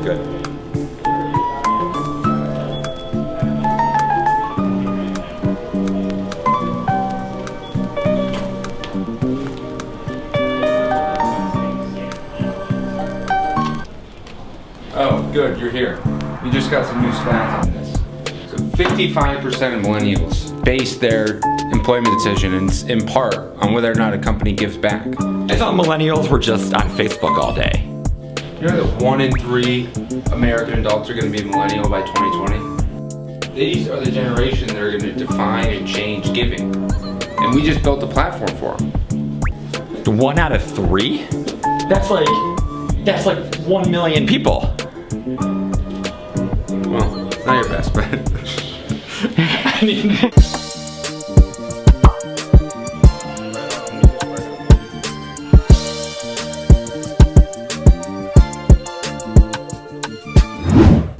good. Oh, good, you're here. We just got some new stats on this. So 55% of millennials base their employment decision in part on whether or not a company gives back. I thought millennials were just on Facebook all day. You know that 1 in 3 American adults are going to be millennial by 2020? These are the generation that are going to define and change giving. And we just built a platform for them. 1 out of 3? That's like 1 million people. Well, not your best, but I mean,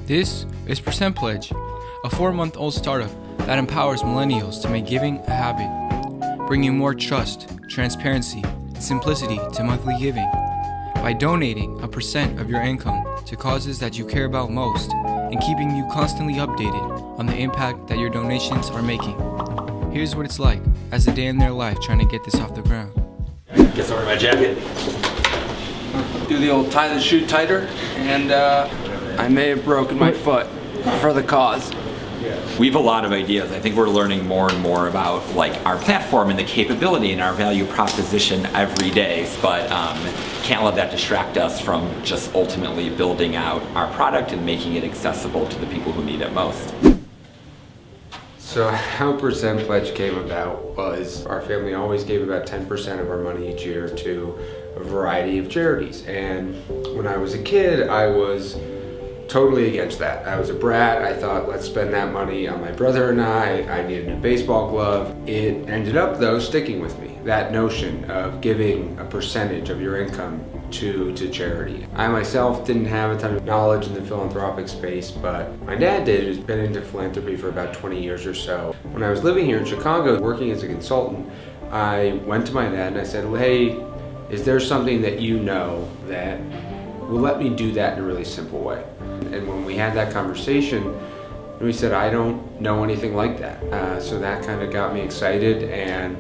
This is Percent Pledge, a 4-month-old startup that empowers millennials to make giving a habit, bringing more trust, transparency, and simplicity to monthly giving. By donating a percent of your income to causes that you care about most and keeping you constantly updated on the impact that your donations are making. Here's what it's like as a day in their life trying to get this off the ground. guess I'll wear my jacket. do the old tie the shoe tighter, and I may have broken my foot for the cause. We have a lot of ideas. I think we're learning more and more about like our platform and the capability and our value proposition every day, but can't let that distract us from just ultimately building out our product and making it accessible to the people who need it most. So how Percent Pledge came about was our family always gave about 10% of our money each year to a variety of charities. And when I was a kid, I was totally against that. I was a brat. I thought, let's spend that money on my brother and I needed a baseball glove. It ended up though sticking with me, that notion of giving a percentage of your income to charity. I myself didn't have a ton of knowledge in the philanthropic space, but my dad did, who's been into philanthropy for about 20 years or so. When I was living here in Chicago, working as a consultant, I went to my dad and I said, well, hey, is there something that you know that will let me do that in a really simple way? And when we had that conversation, we said, I don't know anything like that. So that kind of got me excited, and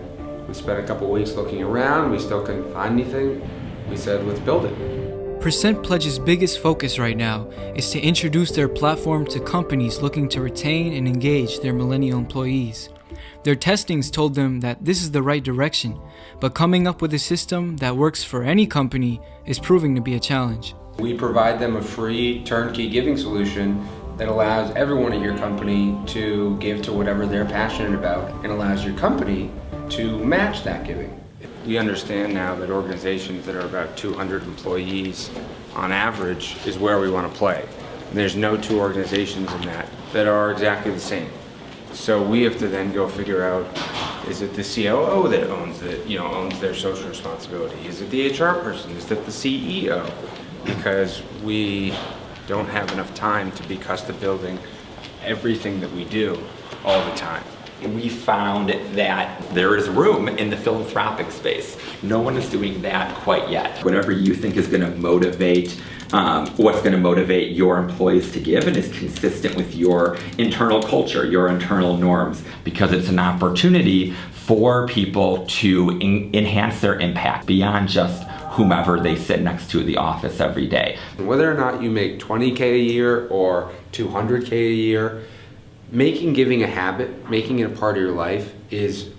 we spent a couple weeks looking around. We still couldn't find anything. We said, let's build it. Percent Pledge's biggest focus right now is to introduce their platform to companies looking to retain and engage their millennial employees. Their testings told them that this is the right direction, but coming up with a system that works for any company is proving to be a challenge. We provide them a free turnkey giving solution that allows everyone at your company to give to whatever they're passionate about and allows your company to match that giving. We understand now that organizations that are about 200 employees on average is where we want to play. And there's no two organizations in that are exactly the same. So we have to then go figure out, is it the COO that owns their social responsibility? Is it the HR person? Is it the CEO? Because we don't have enough time to be custom building everything that we do all the time. We found that there is room in the philanthropic space. No one is doing that quite yet. Whatever you think is going to motivate, what's going to motivate your employees to give and is consistent with your internal culture, your internal norms, because it's an opportunity for people to enhance their impact beyond just whomever they sit next to in the office every day. Whether or not you make 20K a year or 200K a year, making giving a habit, making it a part of your life is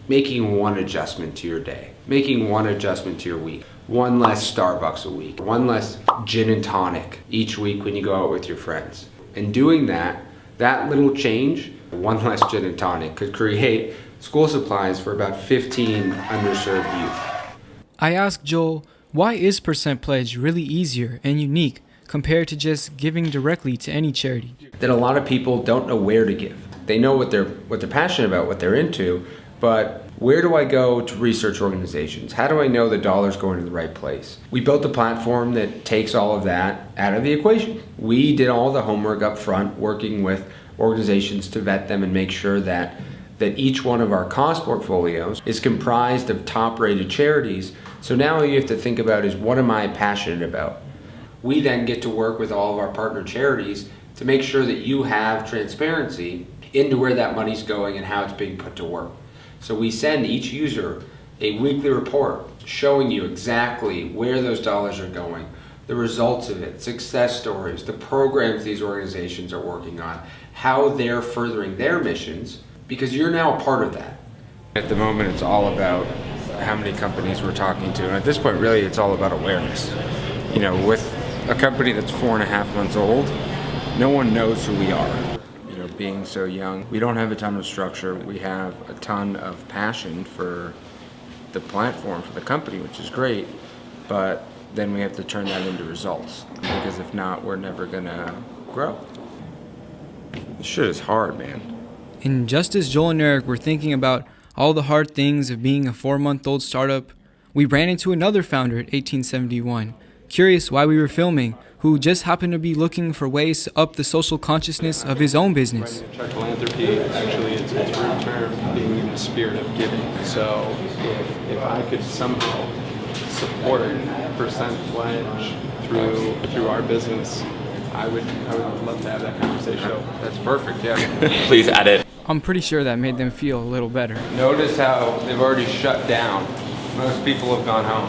making one adjustment to your day, making one adjustment to your week, one less Starbucks a week, one less gin and tonic each week when you go out with your friends. And doing that little change, one less gin and tonic, could create school supplies for about 15 underserved youth. I asked Joel, why is Percent Pledge really easier and unique compared to just giving directly to any charity? That a lot of people don't know where to give. They know what they're passionate about, what they're into, but where do I go to research organizations? How do I know the dollar's going to the right place? We built a platform that takes all of that out of the equation. We did all the homework up front, working with organizations to vet them and make sure that each one of our cost portfolios is comprised of top-rated charities. So now all you have to think about is, what am I passionate about? We then get to work with all of our partner charities to make sure that you have transparency into where that money's going and how it's being put to work. So we send each user a weekly report showing you exactly where those dollars are going, the results of it, success stories, the programs these organizations are working on, how they're furthering their missions, because you're now a part of that. At the moment, it's all about how many companies we're talking to, and at this point, really, it's all about awareness. You know, with a company that's 4.5 months old, no one knows who we are. You know, being so young, we don't have a ton of structure. We have a ton of passion for the platform, for the company, which is great, but then we have to turn that into results, because if not, we're never gonna grow. This shit is hard, man. And just as Joel and Eric were thinking about all the hard things of being a 4-month-old startup, we ran into another founder at 1871, curious why we were filming, who just happened to be looking for ways to up the social consciousness of his own business. Philanthropy, actually, it's a root term, being in the spirit of giving. So if I could somehow support percent pledge through our business, I would love to have that conversation. That's perfect, yeah. Please edit. I'm pretty sure that made them feel a little better. Notice how they've already shut down. Most people have gone home.